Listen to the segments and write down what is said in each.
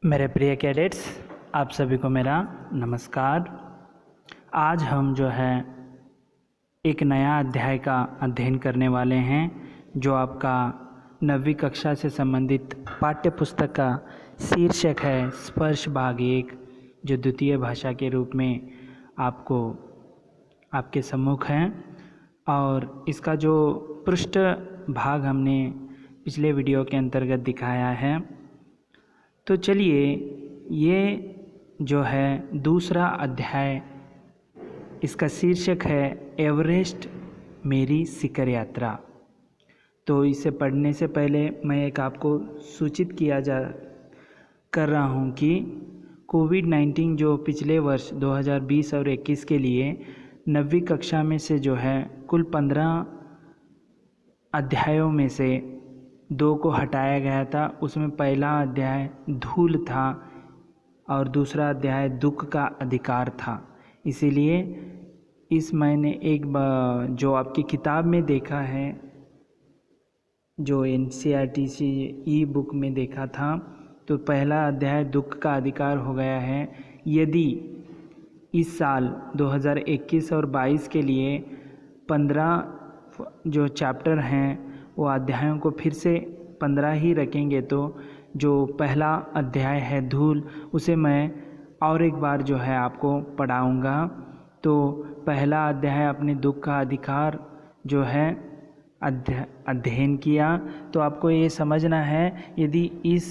मेरे प्रिय कैडेट्स, आप सभी को मेरा नमस्कार। आज हम जो है एक नया अध्याय का अध्ययन करने वाले हैं जो आपका 9वीं कक्षा से संबंधित पाठ्य पुस्तक का शीर्षक है स्पर्श भाग 1, जो द्वितीय भाषा के रूप में आपको आपके सम्मुख है। और इसका जो पृष्ठ भाग हमने पिछले वीडियो के अंतर्गत दिखाया है। तो चलिए, ये जो है दूसरा अध्याय, इसका शीर्षक है एवरेस्ट मेरी शिखर यात्रा। तो इसे पढ़ने से पहले मैं एक आपको सूचित कर रहा हूँ कि कोविड-19 जो पिछले वर्ष 2020 और 21 के लिए 9वीं कक्षा में से जो है कुल 15 अध्यायों में से 2 को हटाया गया था। उसमें पहला अध्याय धूल था और दूसरा अध्याय दुख का अधिकार था। इसीलिए इस मैंने एक जो आपकी किताब में देखा है, जो NCERT ई बुक में देखा था, तो पहला अध्याय दुख का अधिकार हो गया है। यदि इस साल 2021 और 22 के लिए 15 जो चैप्टर हैं वो अध्यायों को फिर से 15 ही रखेंगे, तो जो पहला अध्याय है धूल, उसे मैं और एक बार जो है आपको पढ़ाऊँगा। तो पहला अध्याय अपने दुख का अधिकार जो है अध्ययन किया। तो आपको ये समझना है, यदि इस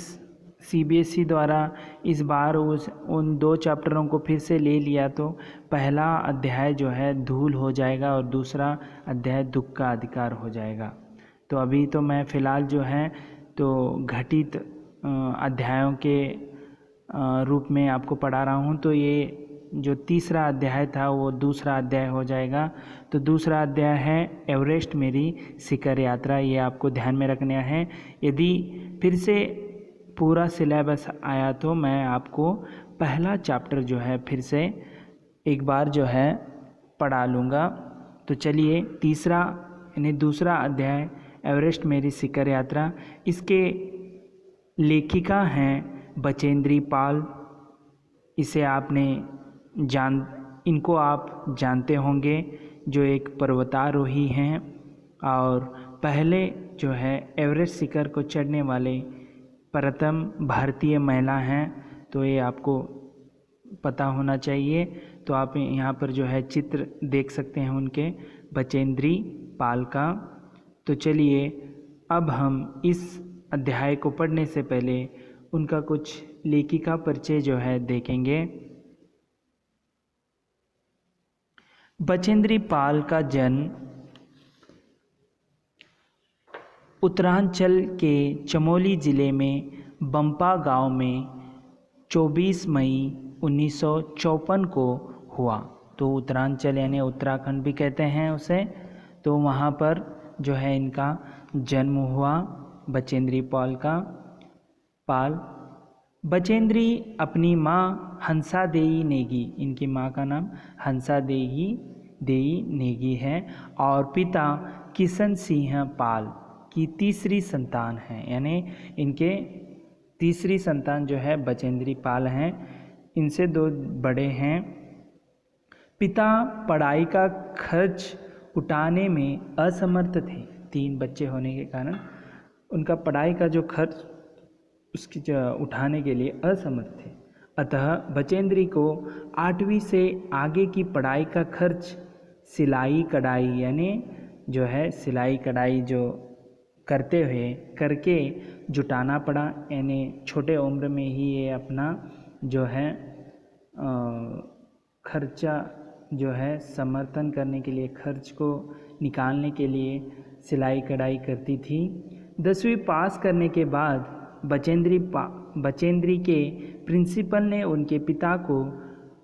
CBSE द्वारा इस बार उन 2 चैप्टरों को फिर से ले लिया तो पहला अध्याय जो है धूल हो जाएगा और दूसरा अध्याय दुख का अधिकार हो जाएगा। तो अभी तो मैं फ़िलहाल जो है तो घटित अध्यायों के रूप में आपको पढ़ा रहा हूँ। तो ये जो तीसरा अध्याय था वो दूसरा अध्याय हो जाएगा। तो दूसरा अध्याय है एवरेस्ट मेरी शिखर यात्रा। ये आपको ध्यान में रखना है। यदि फिर से पूरा सिलेबस आया तो मैं आपको पहला चैप्टर जो है फिर से एक बार जो है पढ़ा लूँगा। तो चलिए, तीसरा यानी दूसरा अध्याय एवरेस्ट मेरी शिखर यात्रा, इसके लेखिका हैं बचेंद्री पाल। इसे इनको आप जानते होंगे, जो एक पर्वतारोही हैं और पहले जो है एवरेस्ट शिखर को चढ़ने वाले प्रथम भारतीय महिला हैं। तो ये आपको पता होना चाहिए। तो आप यहाँ पर जो है चित्र देख सकते हैं उनके, बचेंद्री पाल का। तो चलिए, अब हम इस अध्याय को पढ़ने से पहले उनका कुछ लेखिका परिचय जो है देखेंगे। बचेंद्री पाल का जन्म उत्तरांचल के चमोली ज़िले में बंपा गांव में 24 मई 1954 को हुआ। तो उत्तरांचल यानी उत्तराखंड भी कहते हैं उसे। तो वहाँ पर जो है इनका जन्म हुआ बचेंद्री पाल। बचेंद्री अपनी माँ हंसा देई नेगी, इनकी माँ का नाम हंसा देई नेगी है, और पिता किशन सिंह पाल की तीसरी संतान है। यानी इनके तीसरी संतान जो है बचेंद्री पाल हैं। इनसे 2 बड़े हैं। पिता पढ़ाई का खर्च उठाने में असमर्थ थे। 3 बच्चे होने के कारण उनका पढ़ाई का जो खर्च उसकी उठाने के लिए असमर्थ थे। अतः बचेंद्री को 8वीं से आगे की पढ़ाई का खर्च सिलाई कढ़ाई यानी जो है सिलाई कढ़ाई जो करके जुटाना पड़ा। यानी छोटे उम्र में ही ये अपना जो है खर्चा जो है समर्थन करने के लिए, खर्च को निकालने के लिए सिलाई कढ़ाई करती थी। 10वीं पास करने के बाद बचेंद्री के प्रिंसिपल ने उनके पिता को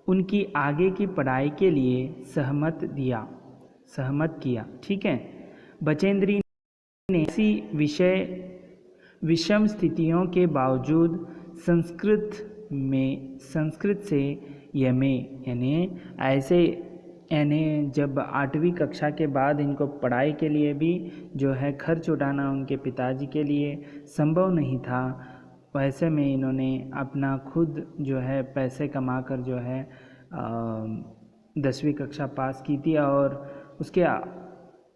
उनकी आगे की पढ़ाई के लिए सहमत किया। ठीक है। बचेंद्री ने इसी विषम स्थितियों के बावजूद संस्कृत से MA यानी जब 8वीं कक्षा के बाद इनको पढ़ाई के लिए भी जो है खर्च उठाना उनके पिताजी के लिए संभव नहीं था, वैसे में इन्होंने अपना खुद जो है पैसे कमाकर जो है 10वीं कक्षा पास की थी, और उसके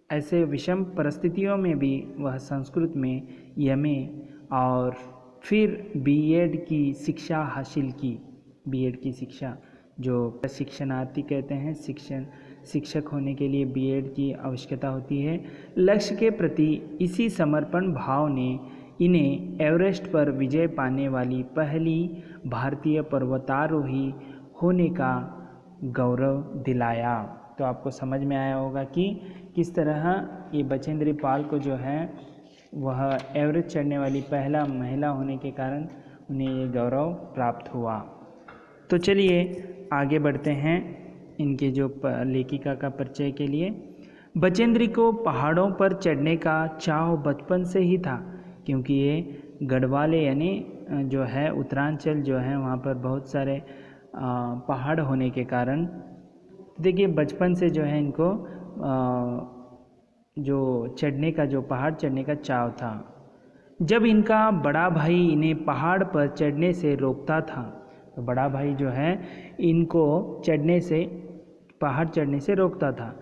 ऐसे विषम परिस्थितियों में भी वह संस्कृत में एमए और फिर बीएड की शिक्षा हासिल की। बीएड की शिक्षा, जो शिक्षणार्थी कहते हैं, शिक्षक होने के लिए बीएड की आवश्यकता होती है। लक्ष्य के प्रति इसी समर्पण भाव ने इन्हें एवरेस्ट पर विजय पाने वाली पहली भारतीय पर्वतारोही होने का गौरव दिलाया। तो आपको समझ में आया होगा कि किस तरह ये बचेंद्री पाल को जो है वह एवरेस्ट चढ़ने वाली पहला महिला होने के कारण उन्हें ये गौरव प्राप्त हुआ। तो चलिए आगे बढ़ते हैं इनके जो लेखिका का परिचय के लिए। बचेंद्री को पहाड़ों पर चढ़ने का चाव बचपन से ही था, क्योंकि ये गढ़वाले यानी जो है उत्तरांचल जो है वहाँ पर बहुत सारे पहाड़ होने के कारण देखिए बचपन से जो है इनको जो चढ़ने का, जो पहाड़ चढ़ने का चाव था। जब इनका बड़ा भाई इन्हें पहाड़ पर चढ़ने से रोकता था, तो बड़ा भाई जो है इनको पहाड़ चढ़ने से रोकता था।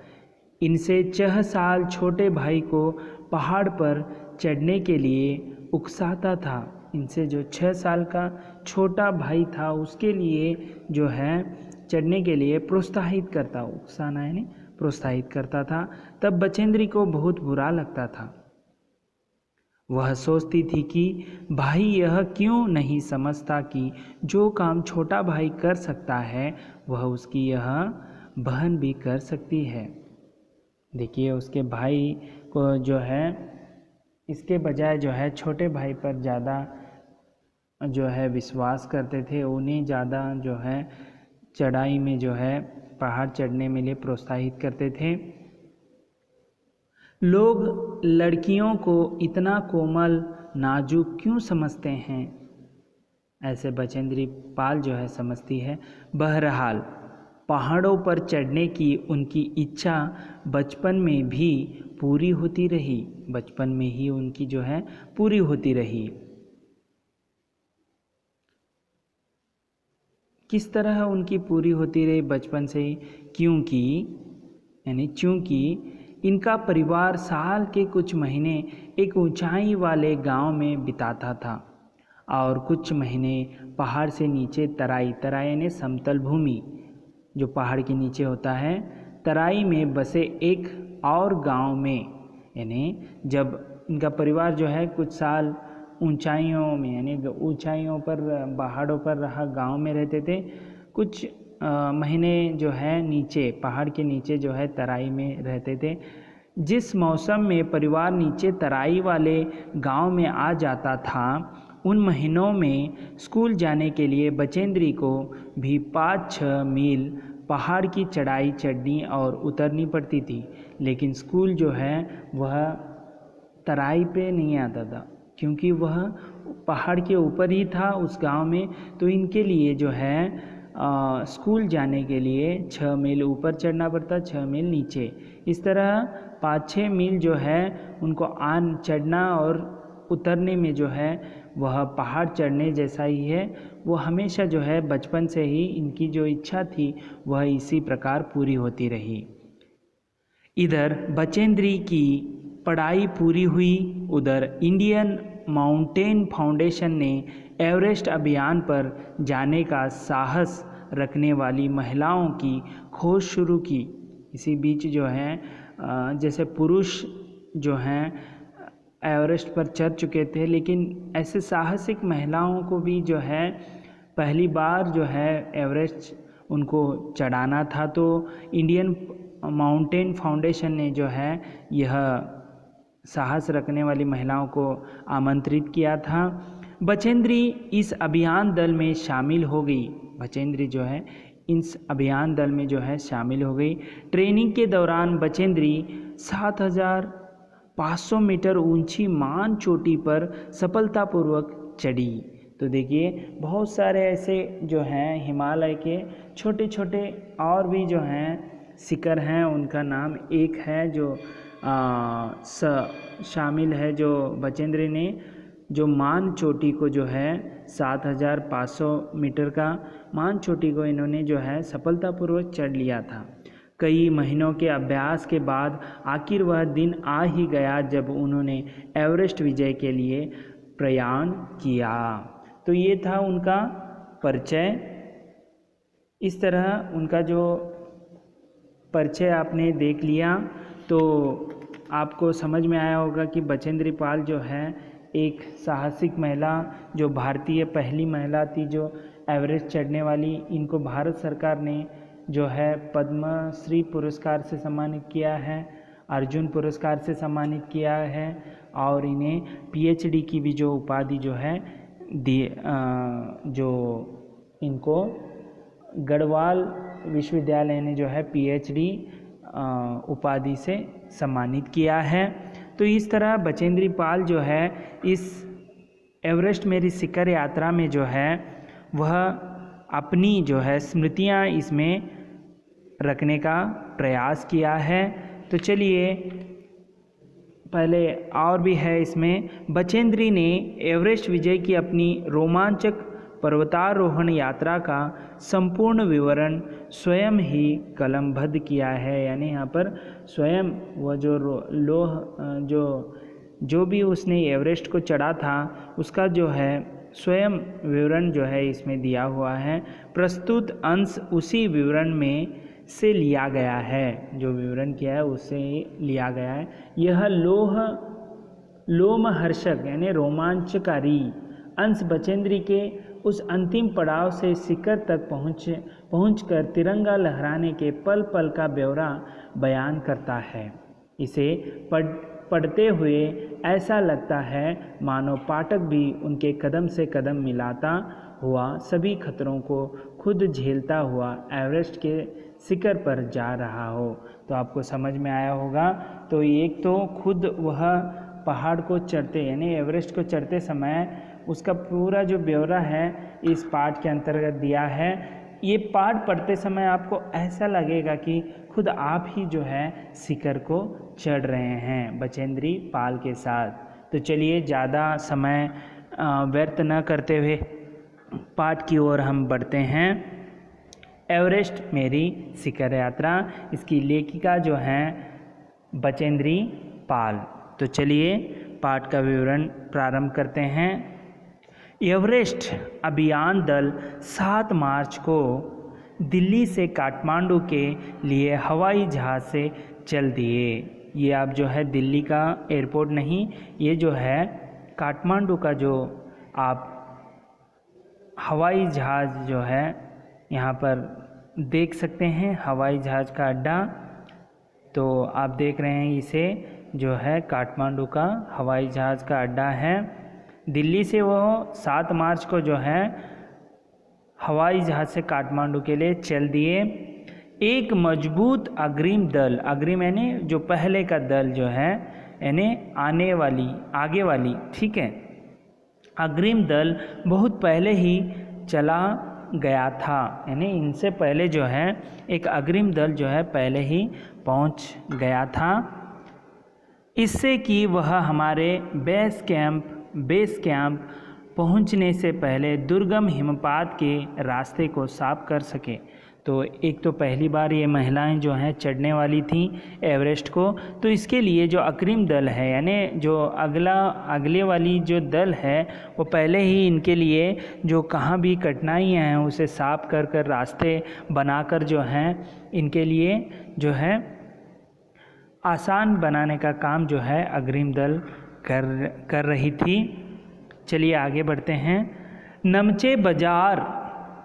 इनसे 6 साल छोटे भाई को पहाड़ पर चढ़ने के लिए उकसाता था। इनसे जो 6 साल का छोटा भाई था उसके लिए जो है चढ़ने के लिए प्रोत्साहित करता, उकसाना यानी प्रोत्साहित करता था। तब बचेंद्री को बहुत बुरा लगता था। वह सोचती थी कि भाई यह क्यों नहीं समझता कि जो काम छोटा भाई कर सकता है वह उसकी यह बहन भी कर सकती है। देखिए उसके भाई को जो है इसके बजाय जो है छोटे भाई पर ज़्यादा जो है विश्वास करते थे, उन्हें ज़्यादा जो है चढ़ाई में जो है पहाड़ चढ़ने में लिए प्रोत्साहित करते थे। लोग लड़कियों को इतना कोमल नाजुक क्यों समझते हैं, ऐसे बचेंद्री पाल जो है समझती है। बहरहाल पहाड़ों पर चढ़ने की उनकी इच्छा बचपन में भी पूरी होती रही, बचपन में ही उनकी जो है पूरी होती रही। किस तरह उनकी पूरी होती रही बचपन से ही, चूँकि इनका परिवार साल के कुछ महीने एक ऊंचाई वाले गांव में बिताता था और कुछ महीने पहाड़ से नीचे तराई यानी समतल भूमि जो पहाड़ के नीचे होता है, तराई में बसे एक और गांव में। यानी जब इनका परिवार जो है कुछ साल ऊंचाइयों में यानी ऊंचाइयों पर पहाड़ों पर रहा गांव में रहते थे, कुछ महीने जो है नीचे पहाड़ के नीचे जो है तराई में रहते थे। जिस मौसम में परिवार नीचे तराई वाले गांव में आ जाता था, उन महीनों में स्कूल जाने के लिए बचेंद्री को भी 5-6 मील पहाड़ की चढ़ाई चढ़नी और उतरनी पड़ती थी। लेकिन स्कूल जो है वह तराई पे नहीं आता था, क्योंकि वह पहाड़ के ऊपर ही था उस गांव में। तो इनके लिए जो है स्कूल जाने के लिए 6 मील ऊपर चढ़ना पड़ता, 6 मील नीचे। इस तरह 5-6 मील जो है उनको चढ़ना और उतरने में जो है वह पहाड़ चढ़ने जैसा ही है। वो हमेशा जो है बचपन से ही इनकी जो इच्छा थी वह इसी प्रकार पूरी होती रही। इधर बचेंद्री की पढ़ाई पूरी हुई, उधर इंडियन माउंटेन फाउंडेशन ने एवरेस्ट अभियान पर जाने का साहस रखने वाली महिलाओं की खोज शुरू की। इसी बीच जो है जैसे पुरुष जो हैं एवरेस्ट पर चढ़ चुके थे, लेकिन ऐसे साहसिक महिलाओं को भी जो है पहली बार जो है एवरेस्ट उनको चढ़ाना था। तो इंडियन माउंटेन फाउंडेशन ने जो है यह साहस रखने वाली महिलाओं को आमंत्रित किया था। बचेंद्री इस अभियान दल में शामिल हो गई। बचेंद्री जो है इस अभियान दल में जो है शामिल हो गई। ट्रेनिंग के दौरान बचेंद्री 7,500 मीटर ऊंची मान चोटी पर सफलतापूर्वक चढ़ी। तो देखिए बहुत सारे ऐसे जो हैं हिमालय के छोटे छोटे और भी जो हैं शिखर हैं, उनका नाम एक है जो शामिल है, जो बचेंद्री ने जो मान चोटी को जो है 7,500 मीटर का मान चोटी को इन्होंने जो है सफलतापूर्वक चढ़ लिया था। कई महीनों के अभ्यास के बाद आखिर वह दिन आ ही गया जब उन्होंने एवरेस्ट विजय के लिए प्रयाण किया। तो ये था उनका परिचय। इस तरह उनका जो परिचय आपने देख लिया तो आपको समझ में आया होगा कि बचेंद्री पाल जो है एक साहसिक महिला, जो भारतीय पहली महिला थी जो एवरेस्ट चढ़ने वाली। इनको भारत सरकार ने जो है पद्मश्री पुरस्कार से सम्मानित किया है, अर्जुन पुरस्कार से सम्मानित किया है और इन्हें पीएचडी की भी जो उपाधि जो है जो इनको गढ़वाल विश्वविद्यालय ने जो है पीएचडी उपाधि से सम्मानित किया है। तो इस तरह बचेंद्री पाल जो है इस एवरेस्ट मेरी शिखर यात्रा में जो है वह अपनी जो है स्मृतियाँ इसमें रखने का प्रयास किया है। तो चलिए पहले और भी है इसमें। बचेंद्री ने एवरेस्ट विजय की अपनी रोमांचक पर्वतारोहण यात्रा का संपूर्ण विवरण स्वयं ही कलमबद्ध किया है। यानी यहाँ पर स्वयं वह जो भी उसने एवरेस्ट को चढ़ा था उसका जो है स्वयं विवरण जो है इसमें दिया हुआ है। प्रस्तुत अंश उसी विवरण में से लिया गया है, जो विवरण किया है उससे लिया गया है। यह लोमहर्षक यानी रोमांचकारी अंश बचेंद्री के उस अंतिम पड़ाव से शिखर तक पहुंचकर तिरंगा लहराने के पल पल का ब्यौरा बयान करता है। इसे पढ़ते हुए ऐसा लगता है मानो पाठक भी उनके कदम से कदम मिलाता हुआ सभी खतरों को खुद झेलता हुआ एवरेस्ट के शिखर पर जा रहा हो। तो आपको समझ में आया होगा। तो एक तो खुद वह पहाड़ को चढ़ते यानी एवरेस्ट को चढ़ते समय उसका पूरा जो ब्यौरा है इस पाठ के अंतर्गत दिया है। ये पाठ पढ़ते समय आपको ऐसा लगेगा कि खुद आप ही जो है शिखर को चढ़ रहे हैं बचेंद्री पाल के साथ। तो चलिए ज़्यादा समय व्यर्थ न करते हुए पाठ की ओर हम बढ़ते हैं। एवरेस्ट मेरी शिखर यात्रा, इसकी लेखिका जो हैं बचेंद्री पाल। तो चलिए पाठ का विवरण प्रारंभ करते हैं। एवरेस्ट अभियान दल 7 मार्च को दिल्ली से काठमांडू के लिए हवाई जहाज़ से चल दिए। ये आप जो है दिल्ली का एयरपोर्ट नहीं, ये जो है काठमांडू का जो आप हवाई जहाज़ जो है यहाँ पर देख सकते हैं, हवाई जहाज़ का अड्डा। तो आप देख रहे हैं इसे जो है काठमांडू का हवाई जहाज़ का अड्डा है। दिल्ली से वो 7 मार्च को जो है हवाई जहाज़ से काठमांडू के लिए चल दिए। एक मजबूत अग्रिम दल, अग्रिम यानी जो पहले का दल जो है यानी आगे वाली, ठीक है, अग्रिम दल बहुत पहले ही चला गया था। यानी इनसे पहले जो है एक अग्रिम दल जो है पहले ही पहुंच गया था। इससे कि वह हमारे बेस कैंप पहुंचने से पहले दुर्गम हिमपात के रास्ते को साफ कर सके। तो एक तो पहली बार ये महिलाएं जो हैं चढ़ने वाली थी एवरेस्ट को, तो इसके लिए जो अग्रिम दल है यानी जो अगले वाली जो दल है वो पहले ही इनके लिए जो कहाँ भी कठिनाइयाँ हैं उसे साफ कर रास्ते बनाकर जो हैं इनके लिए जो है आसान बनाने का काम जो है अग्रिम दल कर रही थी। चलिए आगे बढ़ते हैं। नमचे बाजार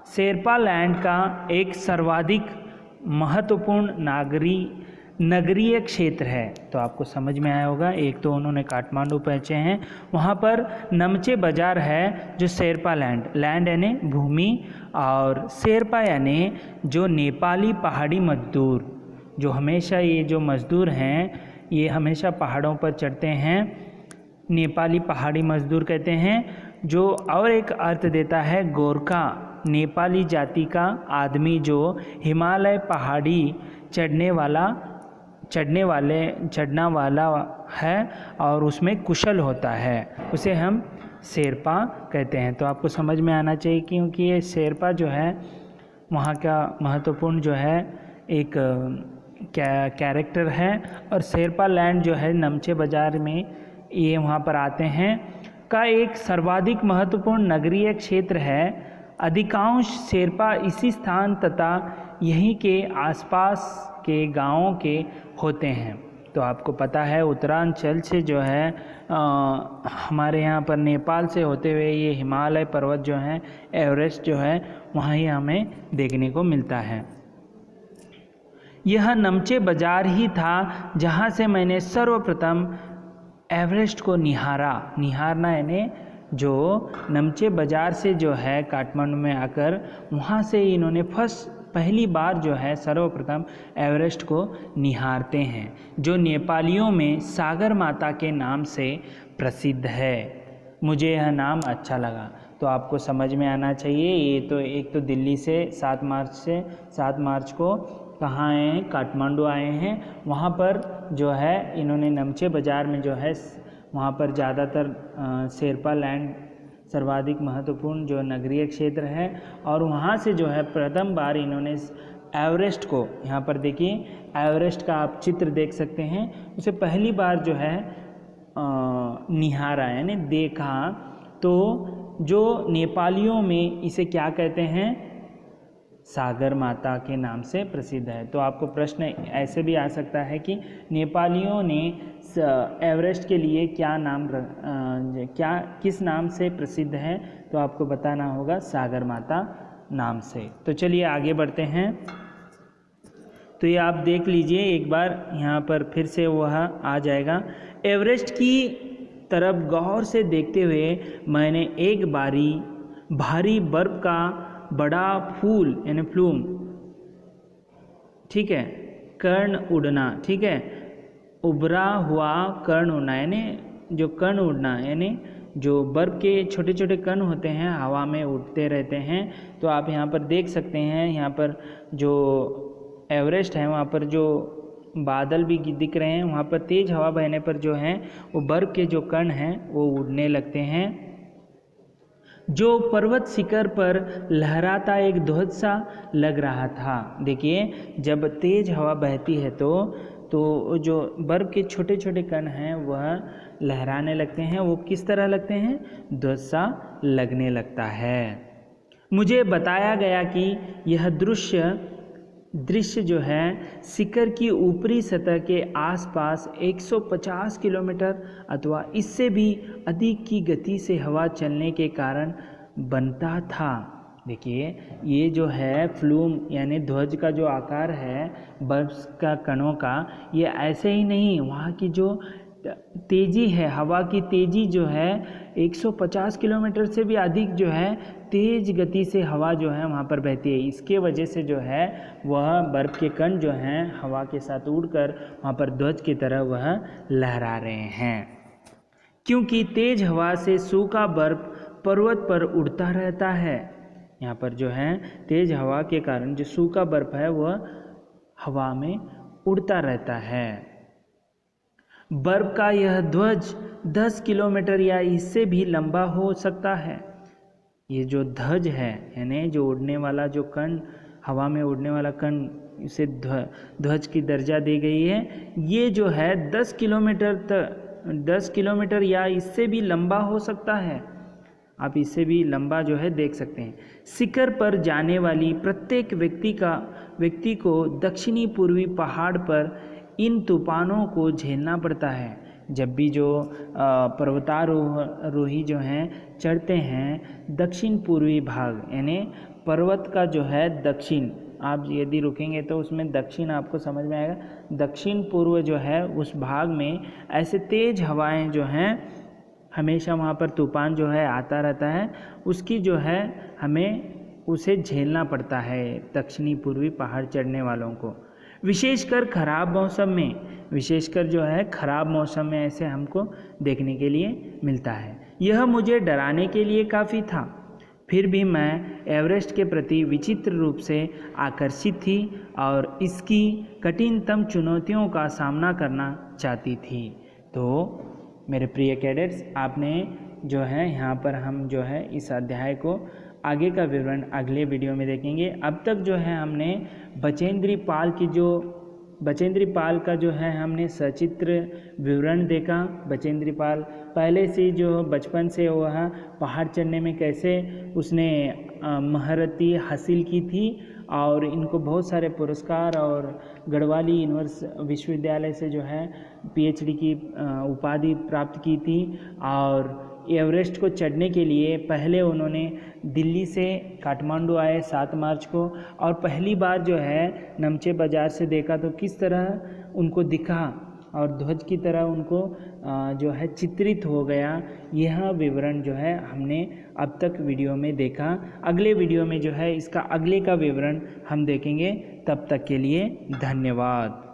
शेरपा लैंड का एक सर्वाधिक महत्वपूर्ण नगरीय क्षेत्र है। तो आपको समझ में आया होगा, एक तो उन्होंने काठमांडू पहुँचे हैं, वहाँ पर नमचे बाजार है जो शेरपा लैंड यानी भूमि, और शेरपा यानी जो नेपाली पहाड़ी मजदूर, जो हमेशा ये जो मज़दूर हैं ये हमेशा पहाड़ों पर चढ़ते हैं, नेपाली पहाड़ी मज़दूर कहते हैं। जो और एक अर्थ देता है गोरखा, नेपाली जाति का आदमी जो हिमालय पहाड़ी चढ़ना वाला है और उसमें कुशल होता है, उसे हम शेरपा कहते हैं। तो आपको समझ में आना चाहिए क्योंकि ये शेरपा जो है वहाँ का महत्वपूर्ण जो है एक कैरेक्टर है। और शेरपा लैंड जो है नमचे बाज़ार में ये वहाँ पर आते हैं का एक सर्वाधिक महत्वपूर्ण नगरीय क्षेत्र है। अधिकांश शेरपा इसी स्थान तथा यहीं के आसपास के गांवों के होते हैं। तो आपको पता है उत्तरांचल से जो है हमारे यहाँ पर नेपाल से होते हुए ये हिमालय पर्वत जो हैं, एवरेस्ट जो है वहाँ ही हमें देखने को मिलता है। यह नमचे बाज़ार ही था जहाँ से मैंने सर्वप्रथम एवरेस्ट को निहारना यानी जो नमचे बाज़ार से जो है काठमांडू में आकर वहाँ से इन्होंने पहली बार जो है सर्वप्रथम एवरेस्ट को निहारते हैं, जो नेपालियों में सागर माता के नाम से प्रसिद्ध है। मुझे यह नाम अच्छा लगा। तो आपको समझ में आना चाहिए। ये तो एक तो दिल्ली से 7 मार्च को कहाँ आए हैं, काठमांडू आए हैं। वहाँ पर जो है इन्होंने नमचे बाज़ार में जो है वहाँ पर ज़्यादातर शेरपा लैंड सर्वाधिक महत्वपूर्ण जो नगरीय क्षेत्र है, और वहाँ से जो है प्रथम बार इन्होंने एवरेस्ट को, यहाँ पर देखिए एवरेस्ट का आप चित्र देख सकते हैं, उसे पहली बार जो है निहारा यानी देखा। तो जो नेपालियों में इसे क्या कहते हैं, सागर माता के नाम से प्रसिद्ध है। तो आपको प्रश्न ऐसे भी आ सकता है कि नेपालियों ने एवरेस्ट के लिए किस नाम से प्रसिद्ध है, तो आपको बताना होगा सागर माता नाम से। तो चलिए आगे बढ़ते हैं। तो ये आप देख लीजिए एक बार, यहाँ पर फिर से वह आ जाएगा। एवरेस्ट की तरफ गौर से देखते हुए मैंने एक भारी बर्फ का बड़ा फूल यानी फ्लूम, ठीक है, कर्ण उड़ना, ठीक है, उभरा हुआ कर्ण उड़ना यानी जो कर्ण उड़ना यानी जो बर्फ़ के छोटे छोटे कण होते हैं हवा में उड़ते रहते हैं। तो आप यहाँ पर देख सकते हैं, यहाँ पर जो एवरेस्ट है वहाँ पर जो बादल भी दिख रहे हैं, वहाँ पर तेज़ हवा बहने पर जो है वो बर्फ़ के जो कण हैं वो उड़ने लगते हैं। जो पर्वत शिखर पर लहराता एक ध्वज सा लग रहा था। देखिए जब तेज़ हवा बहती है तो जो बर्फ़ के छोटे छोटे कण हैं वह लहराने लगते हैं। वो किस तरह लगते हैं, ध्वज सा लगने लगता है। मुझे बताया गया कि यह दृश्य जो है शिखर की ऊपरी सतह के आसपास 150 किलोमीटर अथवा इससे भी अधिक की गति से हवा चलने के कारण बनता था। देखिए ये जो है फ्लूम यानी ध्वज का जो आकार है बर्फ का कणों का, ये ऐसे ही नहीं, वहाँ की जो तेज़ी है, हवा की तेज़ी जो है 150 किलोमीटर से भी अधिक जो है तेज़ गति से हवा जो है वहाँ पर बहती है। इसके वजह से जो है वह बर्फ़ के कण जो हैं हवा के साथ उड़कर वहाँ पर ध्वज की तरह वह लहरा रहे हैं। क्योंकि तेज़ हवा से सूखा बर्फ़ पर्वत पर उड़ता रहता है। यहाँ पर जो है तेज़ हवा के कारण जो सूखा बर्फ़ है वह हवा में उड़ता रहता है। बर्फ़ का यह ध्वज 10 किलोमीटर या इससे भी लंबा हो सकता है। ये जो ध्वज है यानी जो उड़ने वाला जो कण, हवा में उड़ने वाला कण, इसे ध्वज की दर्जा दी गई है। ये जो है 10 किलोमीटर या इससे भी लंबा हो सकता है। आप इससे भी लंबा जो है देख सकते हैं। शिखर पर जाने वाली प्रत्येक व्यक्ति को दक्षिणी पूर्वी पहाड़ पर इन तूफानों को झेलना पड़ता है। जब भी जो पर्वतारोही जो हैं चढ़ते हैं दक्षिण पूर्वी भाग यानी पर्वत का जो है दक्षिण, आप यदि रुकेंगे तो उसमें दक्षिण आपको समझ में आएगा, दक्षिण पूर्व जो है उस भाग में ऐसे तेज़ हवाएं जो हैं हमेशा वहाँ पर तूफान जो है आता रहता है, उसकी जो है हमें उसे झेलना पड़ता है दक्षिणी पूर्वी पहाड़ चढ़ने वालों को। विशेषकर जो है ख़राब मौसम में ऐसे हमको देखने के लिए मिलता है। यह मुझे डराने के लिए काफ़ी था, फिर भी मैं एवरेस्ट के प्रति विचित्र रूप से आकर्षित थी और इसकी कठिनतम चुनौतियों का सामना करना चाहती थी। तो मेरे प्रिय कैडेट्स, आपने जो है यहाँ पर हम जो है इस अध्याय को आगे का विवरण अगले वीडियो में देखेंगे। अब तक जो है हमने बचेंद्री पाल का जो है हमने सचित्र विवरण देखा। बचेंद्री पाल पहले से जो बचपन से वह पहाड़ चढ़ने में कैसे उसने महारती हासिल की थी और इनको बहुत सारे पुरस्कार और गढ़वाली विश्वविद्यालय से जो है PhD की उपाधि प्राप्त की थी। और एवरेस्ट को चढ़ने के लिए पहले उन्होंने दिल्ली से काठमांडू आए 7 मार्च को, और पहली बार जो है नमचे बाज़ार से देखा तो किस तरह उनको दिखा और ध्वज की तरह उनको जो है चित्रित हो गया। यह विवरण जो है हमने अब तक वीडियो में देखा। अगले वीडियो में जो है इसका अगले का विवरण हम देखेंगे। तब तक के लिए धन्यवाद।